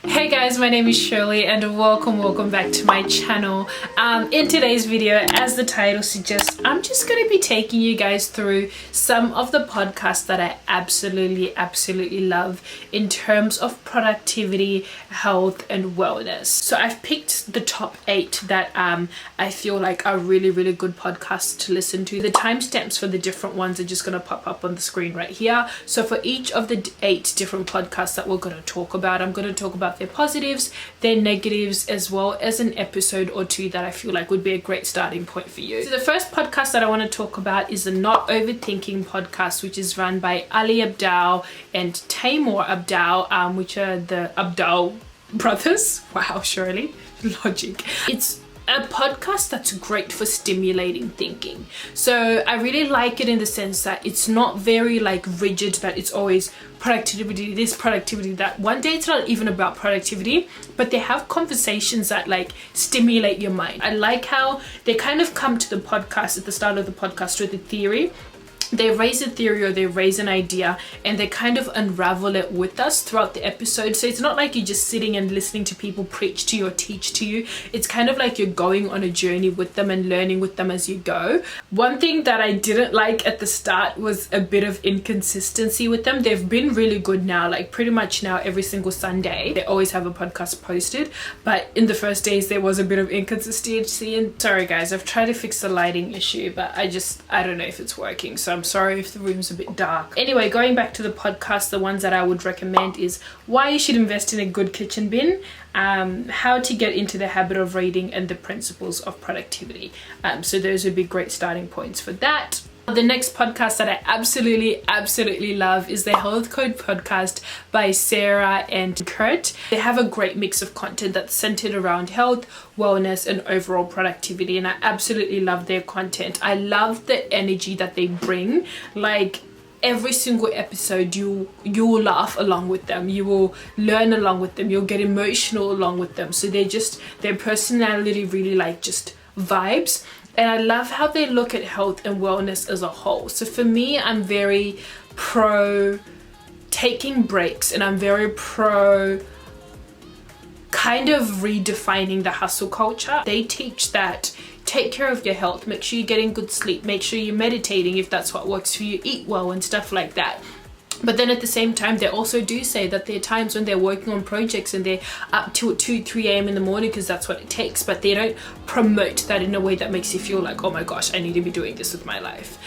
Hey guys, my name is Shirley and welcome back to my channel. In today's video, as the title suggests, I'm just going to be taking you guys through some of the podcasts that I absolutely love in terms of productivity, health and wellness. So I've picked the top 8 that I feel like are really good podcasts to listen to. The timestamps for the different ones are just going to pop up on the screen right here. So for each of the 8 different podcasts that we're going to talk about, I'm going to talk about their positives, their negatives, as well as an episode or two that I feel like would be a great starting point for you. So the first podcast that I want to talk about is the Not Overthinking Podcast, which is run by Ali Abdaal and Taimur Abdaal, which are the Abdaal brothers. Wow, Shirley, logic. It's a podcast that's great for stimulating thinking. So I really like it in the sense that it's not very like rigid, that it's always productivity this, productivity that. One day it's not even about productivity, but they have conversations that like stimulate your mind. I like how they kind of come to the podcast at the start of the podcast with a theory. They raise a theory or they raise an idea and they kind of unravel it with us throughout the episode. So it's not like you're just sitting and listening to people preach to you or teach to you. It's kind of like you're going on a journey with them and learning with them as you go. One thing that I didn't like at the start was a bit of inconsistency with them. They've been really good now, like pretty much now every single Sunday they always have a podcast posted, but in the first days there was a bit of inconsistency. And sorry guys, I've tried to fix the lighting issue, but I don't know if it's working, so I'm sorry if the room's a bit dark. Anyway, going back to the podcast, the ones that I would recommend is why you should invest in a good kitchen bin, how to get into the habit of reading, and the principles of productivity. So those would be great starting points for that. The next podcast that I absolutely love is the Health Code Podcast by Sarah and Kurt. They have a great mix of content that's centered around health, wellness and overall productivity, and I absolutely love their content. I love the energy that they bring. Like every single episode you will laugh along with them, you will learn along with them, you'll get emotional along with them. So their personality really like just vibes. And I love how they look at health and wellness as a whole. So for me, I'm very pro taking breaks, and I'm very pro kind of redefining the hustle culture. They teach that take care of your health, make sure you're getting good sleep, make sure you're meditating if that's what works for you, eat well and stuff like that. But then at the same time, they also do say that there are times when they're working on projects and they're up till 2-3 a.m. in the morning because that's what it takes, but they don't promote that in a way that makes you feel like, oh my gosh, I need to be doing this with my life.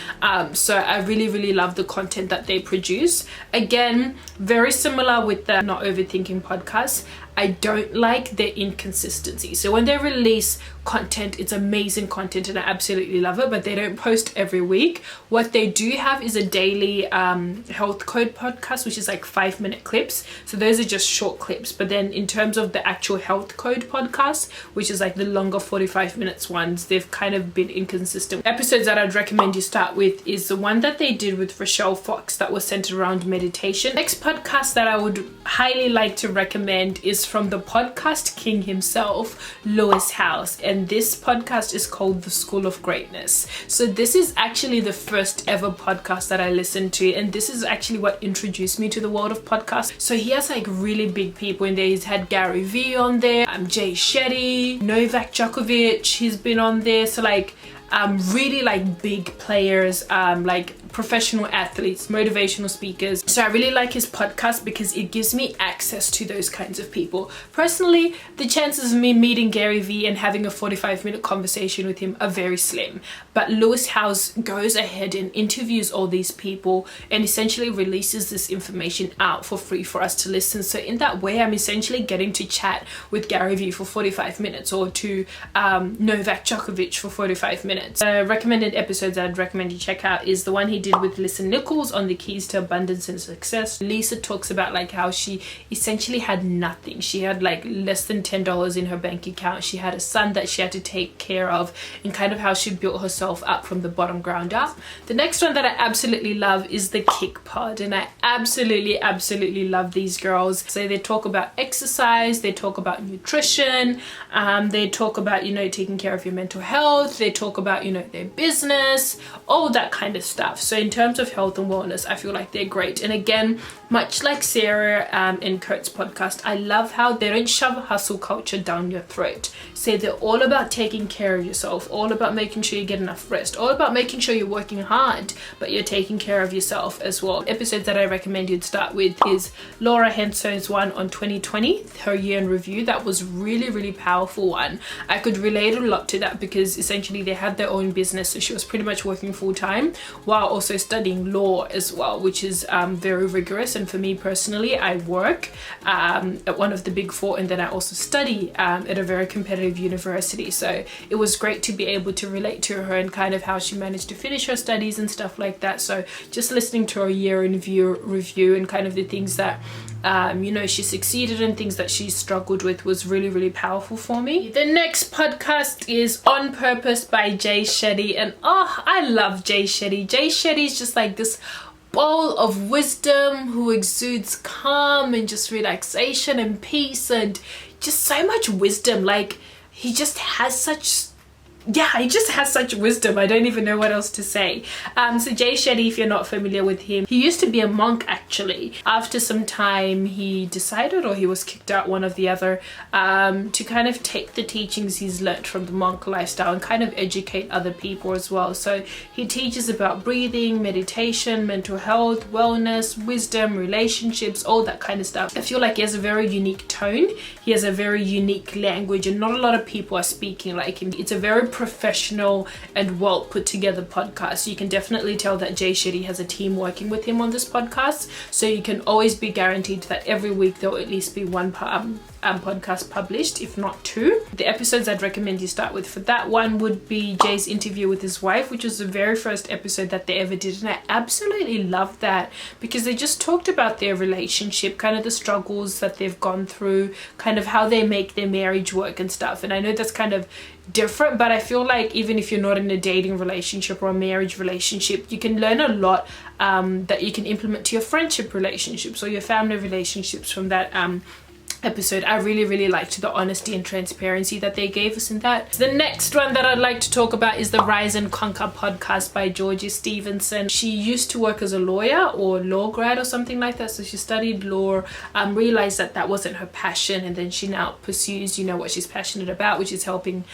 So I really love the content that they produce. Again, very similar with the Not Overthinking Podcast. I don't like their inconsistency. So when they release content, it's amazing content and I absolutely love it, but they don't post every week. What they do have is a daily health code podcast, which is like 5-minute clips. So those are just short clips. But then in terms of the actual health code podcast, which is like the longer 45 minutes ones, they've kind of been inconsistent. Episodes that I'd recommend you start with is the one that they did with Rochelle Fox that was centered around meditation. Next podcast that I would highly like to recommend is from the podcast king himself, Lewis Howes, and this podcast is called The School of Greatness. So this is actually the first ever podcast that I listened to, and this is actually what introduced me to the world of podcasts. So he has like really big people in there. He's had Gary Vee on there, Jay Shetty, Novak Djokovic, he's been on there. So like really like big players, like professional athletes, motivational speakers. So I really like his podcast because it gives me access to those kinds of people. Personally, the chances of me meeting Gary Vee and having a 45-minute conversation with him are very slim. But Lewis Howes goes ahead and interviews all these people and essentially releases this information out for free for us to listen. So in that way, I'm essentially getting to chat with Gary Vee for 45 minutes or to Novak Djokovic for 45 minutes. Recommended episodes I'd recommend you check out is the one he did with Lisa Nichols on the keys to abundance and success. Lisa talks about like how she essentially had nothing. She had like less than $10 in her bank account. She had a son that she had to take care of, and kind of how she built herself up from the bottom ground up. The next one that I absolutely love is the Kick Pod, and I absolutely love these girls. So they talk about exercise, they talk about nutrition, they talk about, you know, taking care of your mental health, they talk about, you know, their business, all that kind of stuff. So So in terms of health and wellness, I feel like they're great. And again, much like Sarah and Kurt's podcast, I love how they don't shove hustle culture down your throat. So they're all about taking care of yourself, all about making sure you get enough rest, all about making sure you're working hard, but you're taking care of yourself as well. Episodes that I recommend you'd start with is Laura Henson's one on 2020, her year in review. That was really powerful one. I could relate a lot to that because essentially they had their own business, so she was pretty much working full-time while also studying law as well, which is very rigorous. And for me personally, I work at one of the big four, and then I also study at a very competitive university, so it was great to be able to relate to her and kind of how she managed to finish her studies and stuff like that. So just listening to her year in review and kind of the things that you know, she succeeded and things that she struggled with was really powerful for me. The next podcast is On Purpose by Jay Shetty, and oh, I love Jay Shetty. Jay Shetty is just like this bowl of wisdom who exudes calm and just relaxation and peace and just so much wisdom. Like, he just has such wisdom. I don't even know what else to say. So Jay Shetty, if you're not familiar with him, he used to be a monk actually. After some time, he decided, or he was kicked out, one of the other, to kind of take the teachings he's learnt from the monk lifestyle and kind of educate other people as well. So he teaches about breathing, meditation, mental health, wellness, wisdom, relationships, all that kind of stuff. I feel like he has a very unique tone. He has a very unique language, and not a lot of people are speaking like him. It's a very professional and well put together podcast. You can definitely tell that Jay Shetty has a team working with him on this podcast, so you can always be guaranteed that every week there will at least be one podcast published, if not two. The episodes I'd recommend you start with for that one would be Jay's interview with his wife, which was the very first episode that they ever did, and I absolutely loved that because they just talked about their relationship, kind of the struggles that they've gone through, kind of how they make their marriage work and stuff. And I know that's kind of different, but I feel like even if you're not in a dating relationship or a marriage relationship, you can learn a lot that you can implement to your friendship relationships or your family relationships from that episode. I really liked the honesty and transparency that they gave us in that. The next one that I'd like to talk about is the Rise and Conquer podcast by Georgie Stevenson. She used to work as a lawyer or law grad or something like that, so she studied law, realized that that wasn't her passion, and then she now pursues, you know, what she's passionate about, which is helping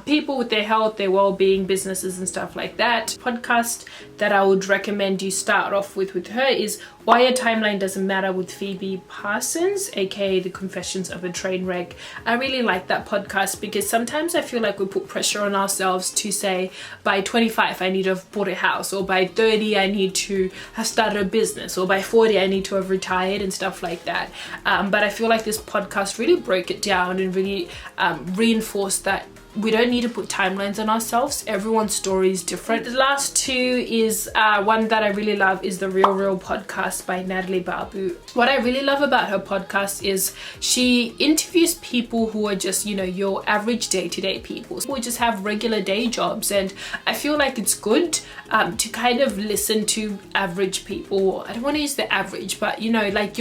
people with their health, their well-being, businesses and stuff like that. Podcast that I would recommend you start off with her is Why a Timeline Doesn't Matter with Phoebe Parsons, aka The Confessions of a Train Wreck. I really like that podcast because sometimes I feel like we put pressure on ourselves to say by 25 I need to have bought a house, or by 30 I need to have started a business, or by 40 I need to have retired and stuff like that. But I feel like this podcast really broke it down and really reinforced that we don't need to put timelines on ourselves. Everyone's story is different. The last two is one that I really love is the Real podcast by Natalie Babu. What I really love about her podcast is she interviews people who are just, you know, your average day-to-day people who just have regular day jobs, and I feel like it's good to kind of listen to average people. I don't want to use the average, but you know, like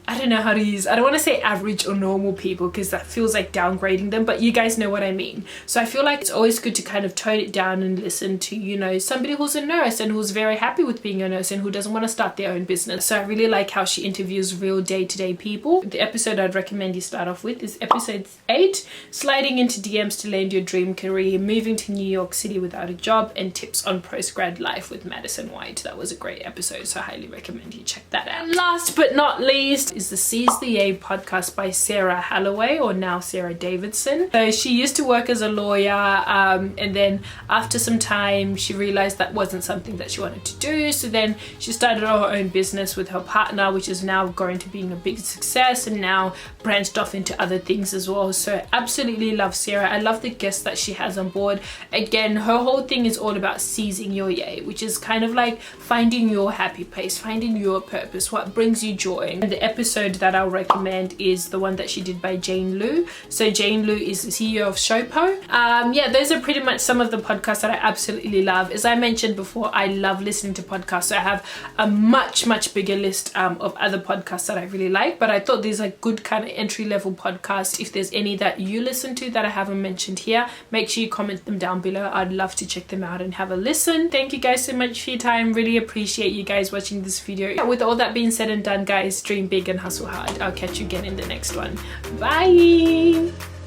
I don't know how to use, I don't want to say average or normal people because that feels like downgrading them, but you guys know what I mean. So I feel like it's always good to kind of tone it down and listen to, you know, somebody who's a nurse and who's very happy with being a nurse and who doesn't want to start their own business. So I really like how she interviews real day-to-day people. The episode I'd recommend you start off with is episode 8, Sliding into DMs to Land Your Dream Career, Moving to New York City Without a Job, and Tips on Postgrad Life with Madison White. That was a great episode, so I highly recommend you check that out. And last but not least is the Seize the Yay podcast by Sarah Holloway, or now Sarah Davidson. So she used to work as a lawyer, and then after some time she realized that wasn't something that she wanted to do, so then she started her own business with her partner, which is now going to being a big success, and now branched off into other things as well. So absolutely love Sarah. I love the guests that she has on board. Again, her whole thing is all about seizing your yay, which is kind of like finding your happy place, finding your purpose, what brings you joy. And the episode episode that I'll recommend is the one that she did by Jane Lu. So Jane Lu is the CEO of Showpo. Yeah, those are pretty much some of the podcasts that I absolutely love. As I mentioned before, I love listening to podcasts. So I have a much bigger list of other podcasts that I really like, but I thought these are good kind of entry-level podcasts. If there's any that you listen to that I haven't mentioned here, make sure you comment them down below. I'd love to check them out and have a listen. Thank you guys so much for your time. Really appreciate you guys watching this video. With all that being said and done, guys, dream big and hustle hard. I'll catch you again in the next one. Bye.